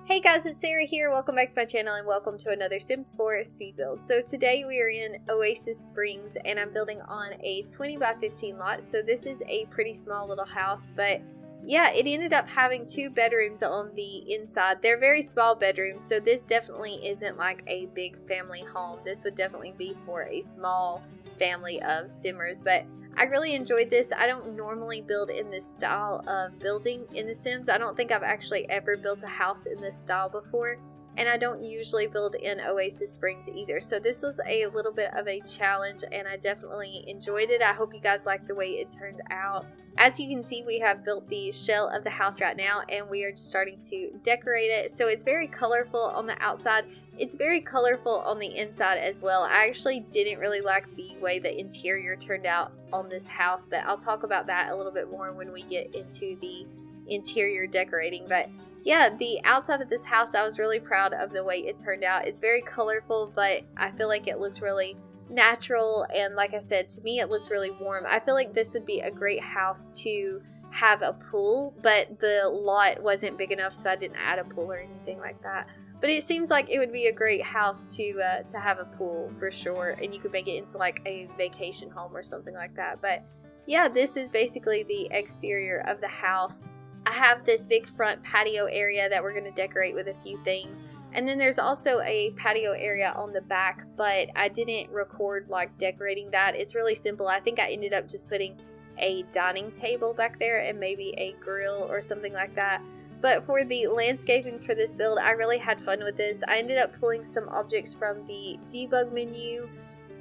Hey guys, it's Sarah here. Welcome back to my channel and welcome to another Sims 4 speed build. So today we are in Oasis Springs and I'm building on a 20 by 15 lot. So this is a pretty small little house, but yeah, it ended up having 2 bedrooms on the inside. They're very small bedrooms, so this definitely isn't like a big family home. This would definitely be for a small family of Simmers, but I really enjoyed this. I don't normally build in this style of building in The Sims. I don't think I've actually ever built a house in this style before, and I don't usually build in Oasis Springs either. So this was a little bit of a challenge and I definitely enjoyed it. I hope you guys like the way it turned out. As you can see, we have built the shell of the house right now and we are just starting to decorate it. So it's very colorful on the outside. It's very colorful on the inside as well. I actually didn't really like the way the interior turned out on this house, but I'll talk about that a little bit more when we get into the interior decorating. But yeah, the outside of this house, I was really proud of the way it turned out. It's very colorful, but I feel like it looked really natural, and like I said, to me it looked really warm. I feel like this would be a great house to have a pool, but the lot wasn't big enough, so I didn't add a pool or anything like that. But it seems like it would be a great house to have a pool for sure, and you could make it into like a vacation home or something like that. But yeah, this is basically the exterior of the house. I have this big front patio area that we're going to decorate with a few things. And then there's also a patio area on the back, but I didn't record like decorating that. It's really simple. I think I ended up just putting a dining table back there and maybe a grill or something like that. But for the landscaping for this build, I really had fun with this. I ended up pulling some objects from the debug menu,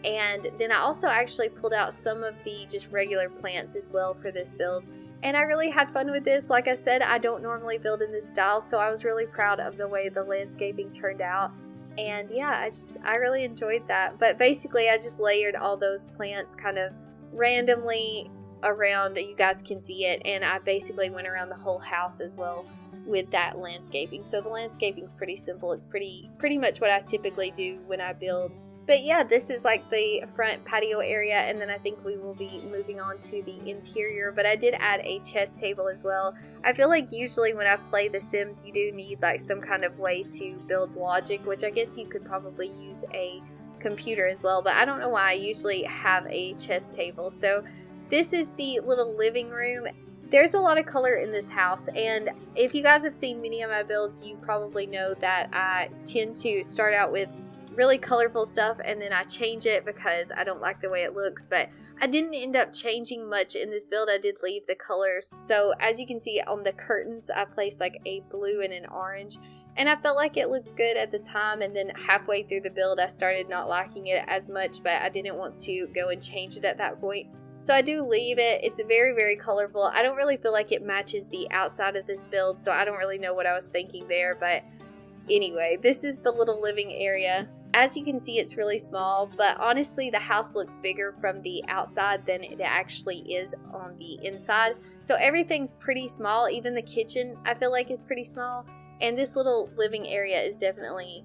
and then I also actually pulled out some of the just regular plants as well for this build. And I really had fun with this. Like I said, I don't normally build in this style, so I was really proud of the way the landscaping turned out. And yeah, I really enjoyed that. But basically, I just layered all those plants kind of randomly around. You guys can see it. And I basically went around the whole house as well with that landscaping. So the landscaping's pretty simple. It's pretty much what I typically do when I build. But yeah, this is like the front patio area, and then I think we will be moving on to the interior. But I did add a chess table as well. I feel like usually when I play The Sims, you do need like some kind of way to build logic, which I guess you could probably use a computer as well. But I don't know why I usually have a chess table. So this is the little living room. There's a lot of color in this house, and if you guys have seen many of my builds, you probably know that I tend to start out with really colorful stuff and then I change it because I don't like the way it looks. But I didn't end up changing much in this build. I did leave the colors. So as you can see on the curtains, I placed like a blue and an orange, and I felt like it looked good at the time, and then halfway through the build I started not liking it as much, but I didn't want to go and change it at that point. So I do leave it. It's very colorful. I don't really feel like it matches the outside of this build, so I don't really know what I was thinking there. But anyway, this is the little living area. As you can see, it's really small, but honestly the house looks bigger from the outside than it actually is on the inside. So everything's pretty small. Even the kitchen I feel like is pretty small, and this little living area is definitely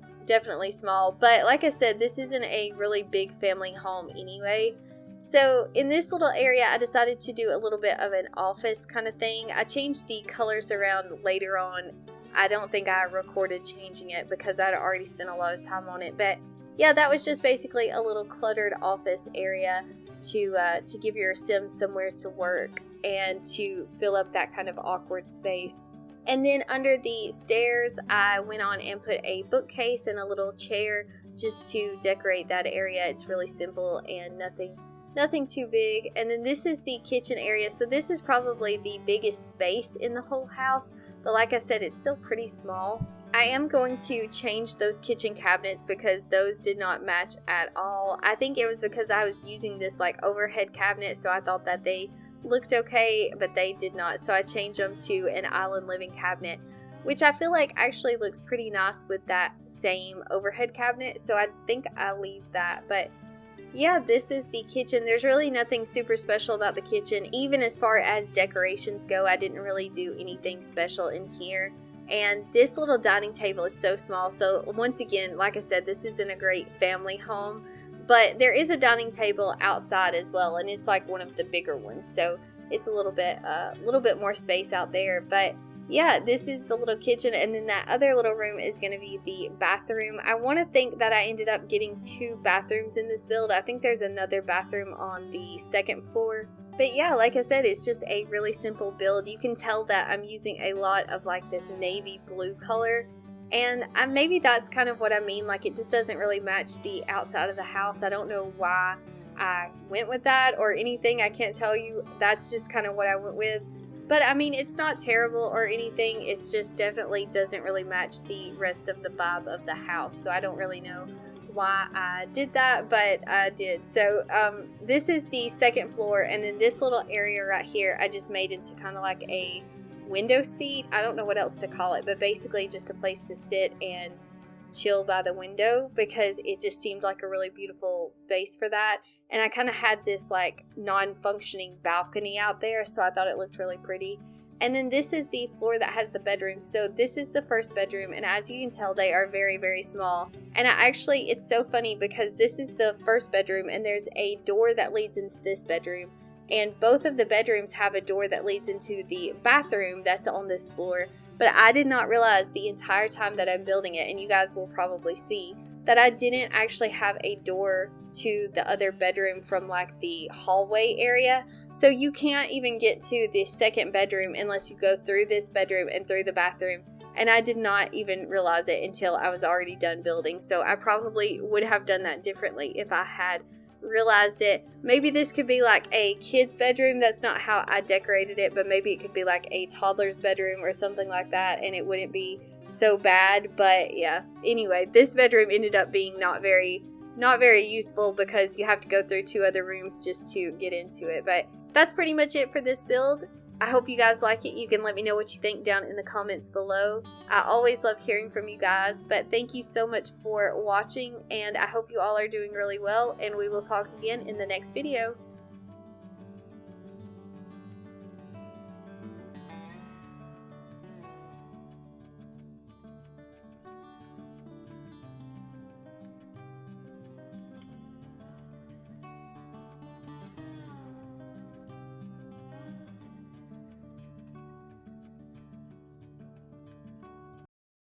small. But like I said, this isn't a really big family home anyway. So in this little area, I decided to do a little bit of an office kind of thing. I changed the colors around later on. I don't think I recorded changing it because I'd already spent a lot of time on it. But yeah, that was just basically a little cluttered office area to give your Sims somewhere to work and to fill up that kind of awkward space. And then under the stairs, I went on and put a bookcase and a little chair just to decorate that area. It's really simple and nothing too big. And then this is the kitchen area. So this is probably the biggest space in the whole house, but like I said, it's still pretty small. I am going to change those kitchen cabinets because those did not match at all. I think it was because I was using this like overhead cabinet, so I thought that they looked okay, but they did not. So I changed them to an island living cabinet, which I feel like actually looks pretty nice with that same overhead cabinet. So I think I'll leave that. But yeah, this is the kitchen. There's really nothing super special about the kitchen. Even as far as decorations go, I didn't really do anything special in here. And this little dining table is so small. So once again, like I said, this isn't a great family home. But there is a dining table outside as well, and it's like one of the bigger ones. So it's a little bit more space out there. But yeah, this is the little kitchen, and then that other little room is going to be the bathroom. I want to think that I ended up getting 2 bathrooms in this build. I think there's another bathroom on the second floor. But yeah, like I said, it's just a really simple build. You can tell that I'm using a lot of like this navy blue color. And maybe that's kind of what I mean. Like, it just doesn't really match the outside of the house. I don't know why I went with that or anything. I can't tell you. That's just kind of what I went with. But I mean, it's not terrible or anything. It's just definitely doesn't really match the rest of the vibe of the house. So I don't really know why I did that, but I did. So this is the second floor, and then this little area right here I just made into kind of like a window seat. I don't know what else to call it, but basically just a place to sit and chill by the window, because it just seemed like a really beautiful space for that. And I kind of had this like non-functioning balcony out there, so I thought it looked really pretty. And then this is the floor that has the bedrooms. So this is the first bedroom, and as you can tell, they are very, very small. And it's so funny because this is the first bedroom, and there's a door that leads into this bedroom. And both of the bedrooms have a door that leads into the bathroom that's on this floor. But I did not realize the entire time that I'm building it, and you guys will probably see, that I didn't actually have a door to the other bedroom from like the hallway area. So you can't even get to the second bedroom unless you go through this bedroom and through the bathroom. And I did not even realize it until I was already done building. So I probably would have done that differently if I had realized it. Maybe this could be like a kid's bedroom. That's not how I decorated it, but maybe it could be like a toddler's bedroom or something like that, and it wouldn't be so bad. But yeah, anyway, this bedroom ended up being not very useful because you have to go through 2 other rooms just to get into it. But that's pretty much it for this build. I hope you guys like it. You can let me know what you think down in the comments below. I always love hearing from you guys, but thank you so much for watching, and I hope you all are doing really well, and we will talk again in the next video.